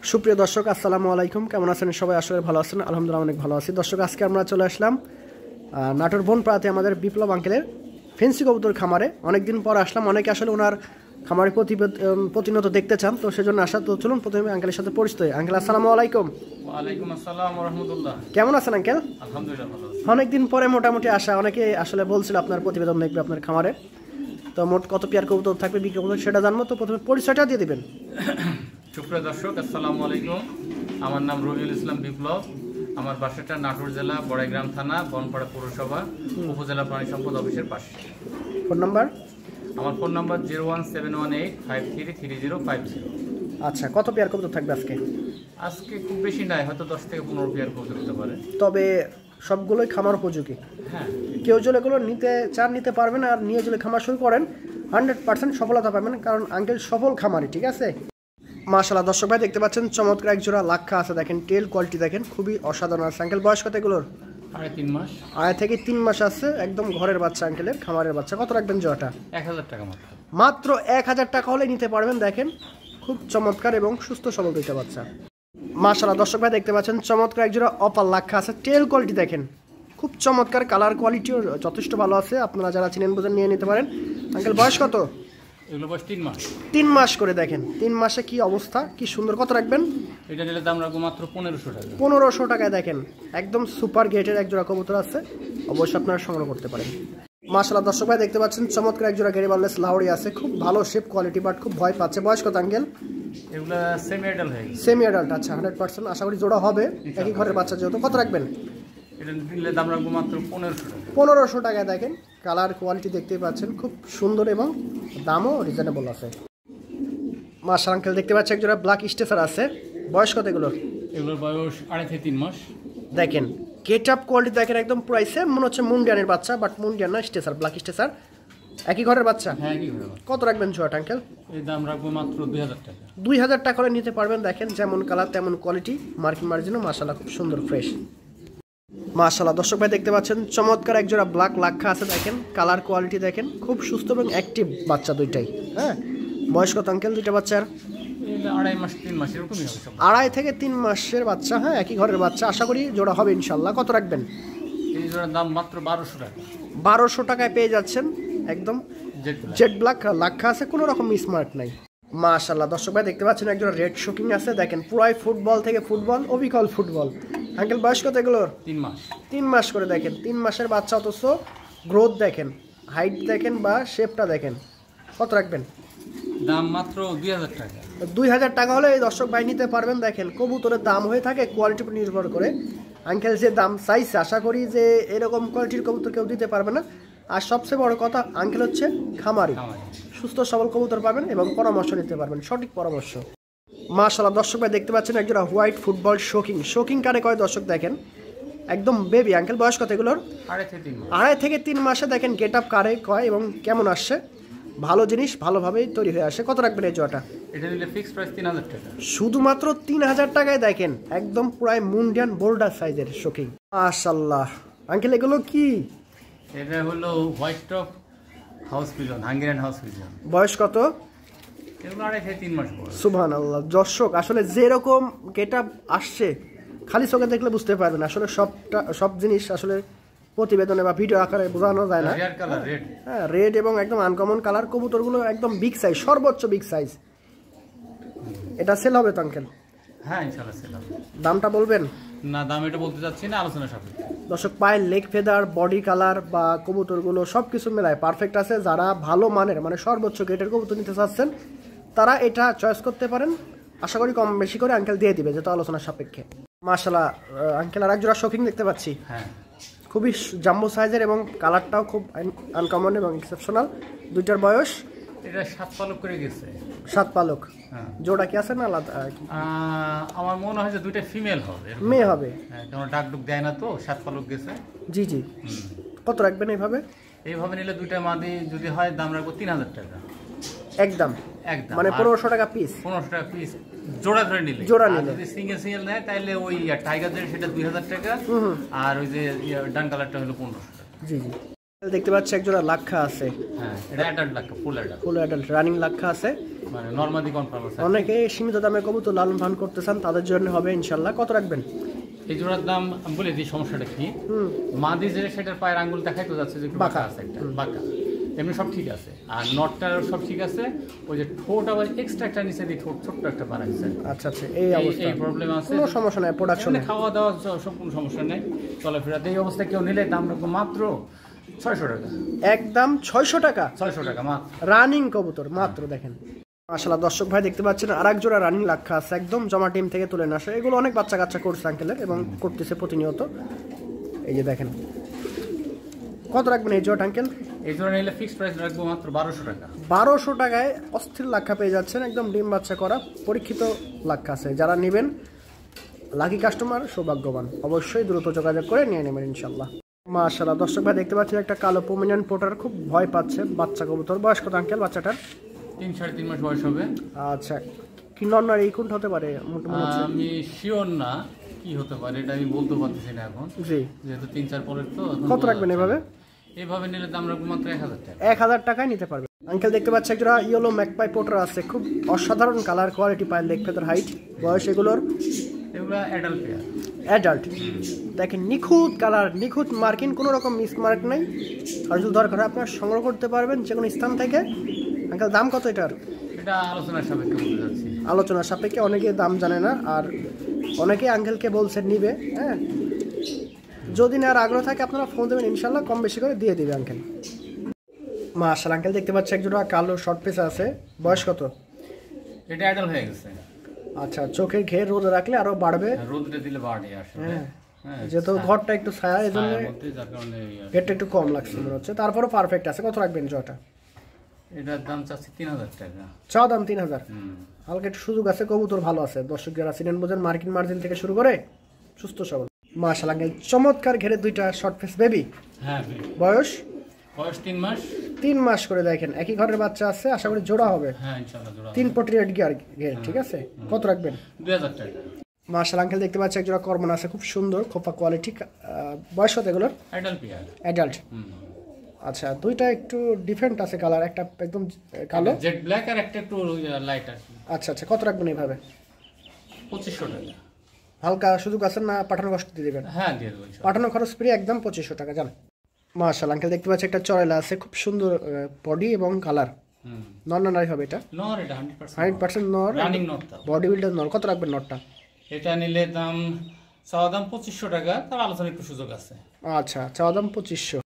সুপ্রিয় দর্শক আসসালামু আলাইকুম, কেমন আছেন সবাই? আসলে ভালো আছেন? আলহামদুলিল্লাহ অনেক ভালো আছি। দর্শক আজকে আমরা চলে আসলাম নাটোর বনপাড়াতে আমাদের বিপ্লব আঙ্কেলের ফেন্সি কবুতর খামারে। অনেকদিন পর আসলাম, অনেকে আসলে ওনার খামারে প্রতিনিয়ত দেখতে চান, তো সেজন্য আসা। তো চলুন প্রথমে আঙ্কেলের সাথে পরিচিত হই। আঙ্কেল আসসালামু আলাইকুম। ওয়ালাইকুম আসসালাম ওয়া রাহমাতুল্লাহ। কেমন আছেন আঙ্কেল? আলহামদুলিল্লাহ ভালো আছি। অনেকদিন পরে মোটামুটি আসা, অনেকে আসলে বলছিল আপনার প্রতিবেদন দেখবে আপনার খামারে। তো মোট কত পেয়ার কবুতর থাকবে, বিক্রি কবুতর সেটা জানবো। তো প্রথমে পরিচয়টা দিয়ে দিবেন। সুপ্রিয় দর্শক আসসালামু আলাইকুম। আমার নাম রবিউল ইসলাম বিপ্লব। আমার বাসাটা নাটোর জেলা বড়াইগ্রাম থানা বনপাড়া পৌরসভা উপজেলা প্রাণী সম্পদ অফিসের পাশে। Phone number? আমার ফোন নাম্বার 01718533050। আচ্ছা, কত পেয়ার কবুতর থাকবে আজকে? আজকে খুব বেশি নাই, হয়তো 10 থেকে 15 পেয়ার কবুতর হতে পারে। তবে সবগুলোই খামার উপযোগী। হ্যাঁ, কেউ যদি এগুলো নিতে চান নিতে পারবেন, আর নিয়ে যদি খামার শুরু করেন 100% সফলতা পাবেন, কারণ আঙ্কেল সফল খামারি। ঠিক আছে, মাশাআল্লাহ। দর্শক ভাই দেখতে পাচ্ছেন চমৎকার এক জোড়া লাক্ষা আছে, দেখেন টেল কোয়ালিটি দেখেন, খুবই অসাধারণ আছে। আঙ্কেল বয়স কত এগুলোর? 3.5 মাস। আড়াই থেকে 3 মাস আছে, একদম ঘরের বাচ্চা আঙ্কেলের, খামারের বাচ্চা। কত রাখবেন জোড়াটা? 1000 টাকা মাত্র। মাত্র 1000 টাকা হলে নিতে পারবেন। দেখেন খুব চমৎকার এবং সুস্থ সবল দুইটা বাচ্চা। মাশাআল্লাহ দর্শক ভাই দেখতে পাচ্ছেন চমৎকার এক জোড়া অপাল লাক্ষা আছে, টেল কোয়ালিটি দেখেন, খুব চমৎকার, কালার কোয়ালিটিও যথেষ্ট ভালো আছে। আপনারা যারা চিনেন বুঝেন নিয়ে নিতে পারেন। আঙ্কেল বয়স কত? এগুলো বয়স 3 মাস। 3 মাস করে দেখেন, 3 মাসে কি অবস্থা, কি সুন্দর। কত রাখবেন? এটা নিলে দাম রাখবো মাত্র 1500 টাকা। 1500 টাকায় দেখেন, একদম সুপার গেটের এক জোড়া কবুতর আছে, অবশ্যই আপনারা সংগ্রহ করতে পারেন। মাশাআল্লাহ দর্শক ভাই দেখতে পাচ্ছেন চমৎকার এক জোড়া গেরিবারলেস লাহোরি আছে, খুব ভালো শেপ কোয়ালিটি, বাট খুব ভয় পাচ্ছে। বয়স কত আঙ্কেল? এগুলা সেমি অ্যাডাল্ট হয়ে গেছে। Semi adult. আচ্ছা, 100% আশা করি জোড়া হবে, একই ঘরের বাচ্চা যেহেতু। কত রাখবেন? এটা নিলে দাম রাখবো মাত্র 1500 টাকা। 1500 টাকায় দেখেন, কালার কোয়ালিটি দেখতেই পাচ্ছেন, খুব সুন্দর এবং দামও রিজনেবল আছে। মাশাআল্লাহ আঙ্কেল দেখতে পাচ্ছেন এক জোড়া ব্ল্যাক স্টেফার আছে। বয়স কত এগুলোর? এগুলোর বয়স 2.5 থেকে 3 মাস। দেখেন গেট আপ কোয়ালিটি দেখেন, একদম পুরাই সেম, মনে হচ্ছে মুন্ডিয়ানের বাচ্চা, বাট মুন্ডিয়ান না, স্টেসার, ব্ল্যাক স্টেসার, একই ঘরের বাচ্চা। হ্যাঁ, কি হবে? কত রাখবেন জোড়াটা আঙ্কেল? এই দাম রাখবো মাত্র 2000 টাকা। 2000 টাকা করে নিতে পারবেন। দেখেন যেমন কালার তেমন কোয়ালিটি, মার্কিং মার্জিনও মাশাআল্লাহ খুব সুন্দর ফ্রেশ। মাশাআল্লাহ দর্শক ভাই দেখতে পাচ্ছেন চমৎকার এক জোড়া ব্ল্যাক লাক্ষা আছে, দেখেন কালার কোয়ালিটি দেখেন, খুব সুস্থ এবং অ্যাক্টিভ বাচ্চা দুইটাই। হ্যাঁ, বয়স কত আঙ্কেল দুইটা বাচ্চার? এটা 2.5 মাস 3 মাস এরকমই হবে সব। 2.5 থেকে 3 মাসের বাচ্চা, হ্যাঁ একই ঘরের বাচ্চা, আশা করি জোড়া হবে ইনশাল্লাহ। কত রাখবেন? এই জোড়ার দাম মাত্র 1200 টাকা। 1200 টাকায় পেয়ে যাচ্ছেন, একদম জেড ব্ল্যাক লাক্ষা আছে, কোনো রকম মিসমার্ক নাই। মাশাআল্লাহ দর্শক ভাই দেখতে পাচ্ছেন একজন রেড শোকিং আছে, দেখেন পুরাই ফুটবল থেকে ফুটবল, অবিকল ফুটবল। আঙ্কেল বয়স কত এগুলোর? 3 মাস। 3 মাস করে দেখেন, 3 মাসের বাচ্চা, অথচ গ্রোথ দেখেন, হাইট দেখেন বা শেপটা দেখেন। কত রাখবেন? দাম মাত্র 2000 টাকা। 2000 টাকা হলে এই দর্শক ভাই নিতে পারবেন। দেখেন কবুতরের দাম হয়ে থাকে কোয়ালিটির উপর নির্ভর করে। আঙ্কেল যে দাম চাইছে, আশা করি যে এরকম কোয়ালিটির কবুতর কেউ দিতে পারবে না। আর সবচেয়ে বড় কথা, আঙ্কেল হচ্ছে খামারি, সুস্থ সবল কবুতর পাবেন এবং পরামর্শ নিতে পারবেন, সঠিক পরামর্শ। মাশাআল্লাহ দর্শক ভাই দেখতে পাচ্ছেন একজন হোয়াইট ফুটবল শোকিং। শোকিং কারে কয় দর্শক দেখেন, একদম বেবি। আঙ্কেল বয়স কত এগুলোর? 2.5 থেকে 3 মাসে দেখেন গেট আপ কারে কয় এবং কেমন আসছে, ভালো জিনিস ভালোভাবেই তৈরি হয়ে আসে। কত রাখবেন এই জোড়াটা? এটা নিলে ফিক্সড প্রাইস 3000 টাকা। শুধুমাত্র 3000 টাকায় দেখেন, একদম পুরাই মুন্ডিয়ান বোল্ডার সাইজের শোকিং। মাশাআল্লাহ আঙ্কেল এগুলো কি? এটা হলো white top house pigeon, Hungarian house pigeon. বয়স কত? এগুলো 2.5 থেকে 3 মাস বয়স। সুবহানাল্লাহ দর্শক, আসলে যেরকম গেট আপ আসছে খালি চোখে দেখলে বুঝতে পারবেন, আসলে সব জিনিস আসলে প্রতিবেদনে বা ভিডিও আকারে বোঝানো যায় না। হ্যাঁ, রেড এবং একদম আনকমন কালার, কবুতরগুলো একদম বিগ সাইজ, সর্বোচ্চ বিগ সাইজ। এটা সেল হবে তো আঙ্কেল? হ্যাঁ ইনশাআল্লাহ সেল হবে। দামটা বলবেন? না, দাম এটা বলতে চাচ্ছি না, আলোচনা সাপেক্ষে। দর্শক পায়ের লেগ ফেদার, বডি কালার বা কবুতরগুলো সব কিছু মেলায় পারফেক্ট আছে। যারা ভালো মানের মানে সর্বোচ্চ গ্রেডের কবুতর নিতে চাচ্ছেন তারা এটা চয়েস করতে পারেন। আশা করি কম বেশি করে আঙ্কেল দিয়ে দিবে, যেটা আলোচনা সাপেক্ষে। মাশাআল্লাহ আঙ্কেল আর এক জোড়া শোকিং দেখতে পাচ্ছি। হ্যাঁ, খুবই জাম্বো সাইজের এবং কালারটাও খুব আনকমন এবং এক্সেপশনাল। দুইটার বয়স? এটা 7 পালক করে গেছে। 7 পালক। হ্যাঁ, জোড়া কি আছে না আলাদা? আমার মনে হয় যে দুইটা ফিমেল হবে, মেয়ে হবে। হ্যাঁ, কারণ ডাক ডুক দেয় না তো, 7 পালক গেছে। জি জি। কত রাখবেন এইভাবে? এইভাবে নিলে দুইটা মাদি যদি হয় দাম রাখবো 3000 টাকা একদম, একদম। মানে 1500 টাকা পিস। 1500 টাকা পিস জোড়া ধরে নিলে। জোড়া নিলে যদি সিঙ্গেল নেয় তাহলে ওই টাইগার যেটা সেটা 2000 টাকা, আর ওই যে ডান কালারটা হলো 1500 টাকা। জি জি। দেখতে পাচ্ছি একজোড়া লাক্ষা আছে, হ্যাঁ এটা অ্যাডাল্ট লাক্ষা, full adult, full adult running লাক্ষা আছে। মানে নরমাদি কনফার্ম আছে। অনেকে সীমিত দামে কবুতর লালন পালন করতে চান, তাদের জন্য হবে ইনশাল্লাহ। কত রাখবেন? এই জোড়ার দাম আমি বলে দিই সমস্যাটা কি। মাদি যে সেটার পায়ের আঙ্গুল দেখাই তো যাচ্ছে যে একটু বাঁকা আছে, একটা বাঁকা, এমনি সব ঠিক আছে। আর নটটার সব ঠিক আছে, ওই যে ঠোঁট আবার এক্সট্রা একটা নিচে দিয়ে ঠোঁট ছোট্ট একটা বাড়াইছে। আচ্ছা আচ্ছা, এই অবস্থা, এই প্রবলেম আছে। কোনো সমস্যা নাই, প্রোডাকশনে খাওয়া দাওয়া সব কোনো সমস্যা নেই, চলাফেরাতে। এই অবস্থায় কেউ নিলে দাম রাখবো মাত্র 600 টাকা। একদম 600 টাকা? 600 টাকা মাত্র, রানিং কবুতর মাত্র। দেখেন মাশাআল্লাহ দর্শক ভাই দেখতে পাচ্ছেন আরেক জোড়া রানিং লাক্ষা আছে, একদম জমা টিম থেকে তুলে না আসে। এগুলো অনেক বাচ্চা কাচ্চা করছে আঙ্কেলের এবং করতেছে প্রতিনিয়ত। এই যে দেখেন, কত রাখবেন এই জোড়া আঙ্কেল? এই জোড়া নিলে ফিক্সড প্রাইস রাখবো মাত্র 1200 টাকা। 1200 টাকায় অস্থির লাক্ষা পেয়ে যাচ্ছেন, একদম ডিম বাচ্চা করা পরীক্ষিত লাক্ষা আছে। যারা নেবেন লাকি কাস্টমার সৌভাগ্যবান, অবশ্যই দ্রুত যোগাযোগ করে নিয়ে নেবেন ইনশাল্লাহ। মাশাআল্লাহ দর্শক ভাই দেখতে পাচ্ছেন একটা কালো পোমেরিয়ান পোটার, খুব ভয় পাচ্ছে বাচ্চা কবুতর। বয়স কত আঙ্কেল বাচ্চাটার? 3-3.5 মাস বয়স হবে। আচ্ছা, কি নর এই কোনটা হতে পারে? আমি শিওর না কি হতে পারে, এটা আমি বলতে পারতেছি না এখন, জি, যেহেতু 3-4 পরের তো। কত রাখবেন এভাবে? এইভাবে নিলে দাম রাখবো মাত্র 1000 টাকা। 1000 টাকায় নিতে পারবে। আঙ্কেল দেখতে পাচ্ছি একটা ইয়েলো ম্যাকপাই পোটার আছে, খুব অসাধারণ কালার কোয়ালিটি, পায়ের লেগ ফেদার হাইট। বয়স এগুলোর? এগুলো অ্যাডাল্ট পেয়ার। অ্যাডাল্ট। দেখেন নিখুঁত কালার, নিখুঁত মার্কিং, কোনো রকম মিস মার্ক নেই। আর যদি দরকার হয় আপনার সংগ্রহ করতে পারবেন যে কোনো স্থান থেকে। আঙ্কেল দাম কত এটার? এটা আলোচনার সাপেক্ষে বলতে যাচ্ছি। আলোচনার সাপেক্ষে, অনেকে দাম জানে না, আর অনেকে আঙ্কেলকে বলছে নিবে। হ্যাঁ, যদি নেওয়ার আগ্রহ থাকে আপনারা ফোন দেবেন, ইনশাল্লাহ কম বেশি করে দিয়ে দিবে আঙ্কেল। মাশাআল্লাহ আঙ্কেল দেখতে পাচ্ছি একজোড়া কালো শর্ট পিস আছে। বয়স কত? এটা অ্যাডাল্ট হয়ে গেছে। আচ্ছা, চোখের ঘের রোদে রাখলে আরো বাড়বে। রোদে দিলে বাড়ে আসলে। হ্যাঁ, যেহেতু ঘরটা একটু ছায়া, এই জন্য ঘেরটা একটু কম লাগছে মনে হচ্ছে। তারপরও পারফেক্ট আছে। কত রাখবেন জটা? এটার দাম চাচ্ছি 3000 টাকা। চাও দাম 3000? হালকা একটু সুযোগ আছে, কবুতর ভালো আছে। দর্শক যারা চিনেন বোঝেন, মার্কিন মার্জিন থেকে শুরু করে সুস্থ সবল। মাশাআল্লাহ আঙ্কেল চমৎকার ঘেরে দুইটা শর্ট ফেস বেবি। হ্যাঁ, বয়স? বয়স 3 মাস। 3 মাস করে। দেখেন একই ঘরের বাচ্চা আছে, আশা করি জোড়া হবে। হ্যাঁ ইনশাআল্লাহ জোড়া। 3 পটি রেড গিয়ার ঘের, ঠিক আছে। কত রাখবেন? 2000 টাকা। মাশাআল্লাহ আঙ্কেল দেখতে পাচ্ছি একজোড়া কর্মন আছে, খুব সুন্দর খোপা কোয়ালিটি। বয়স কত এগুলোর? Adult pair. অ্যাডাল্ট। আচ্ছা, দুইটা একটু ডিফারেন্ট আছে কালার, একটা একদম কালো জেড ব্ল্যাক আর একটা একটু লাইট আছে। আচ্ছা আচ্ছা, কত রাখবেন এইভাবে? 2500 টাকা। হালকা সুযোগ আছে না পাঠানো খরচ দিয়ে দেবেন? হ্যাঁ দিয়ে দেবো। পাঠানো খরচ ফ্রি, একদম 2500 টাকা। জান মাশাআল্লাহ আঙ্কেল দেখতে পাচ্ছি একটা চড়াইলা আছে, খুব সুন্দর বডি এবং কালার। নর না নারী হবে এটা? নর, এটা 100% নর, রানিং নরটা। বডি বিল্ডার নর। কত রাখবেন নরটা? এটা নিলে দাম চাওয়া দাম 2500 টাকা, তার আলোচনা একটু সুযোগ আছে। আচ্ছা, চাওয়া দাম 2500।